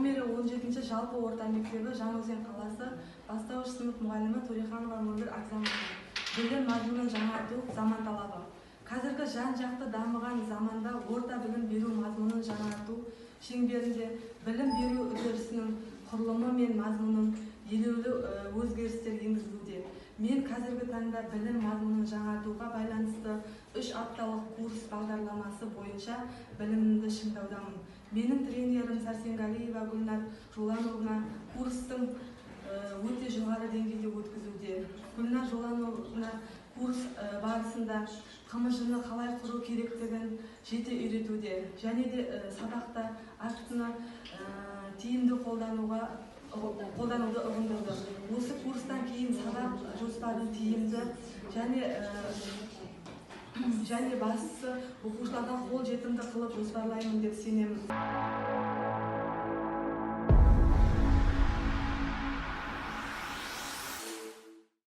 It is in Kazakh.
номері 17 жалпы орта мектебі Жаңаөзен қаласы бастауыш сынып мұғалімі Төреханова Мөлдір Акзамова. Білім мазмұнын жаңарту заман талабы. Қазіргі жан-жақты дамыған заманда орта білім беру мазмұнын жаңарту шеңберінде білім беру үдерісінің құрылымы мен мазмұнын елеулі өзгерістер енгізілуде. Мен қазіргі таңда білім мазмұнын жаңартуға байланысты 3 апталық курс бағдарламасы бойынша білімімді шыңдаудамын. Менің тренерім Сәрсенғалиева Гүлнар Жолановна курстың өте жоғары деңгейде өткізуде. Гүлнар Жолановна курс барысында қымыжыны қалай құру керектігін жете үйретуде, және де сабақта актіні тиімді қолдануды ұғындырды. Осы курстан кейін сабақ жоспары тиімді және бастысы оқушыларға қол жетімді қылып жоспарлаймын деп сенемін.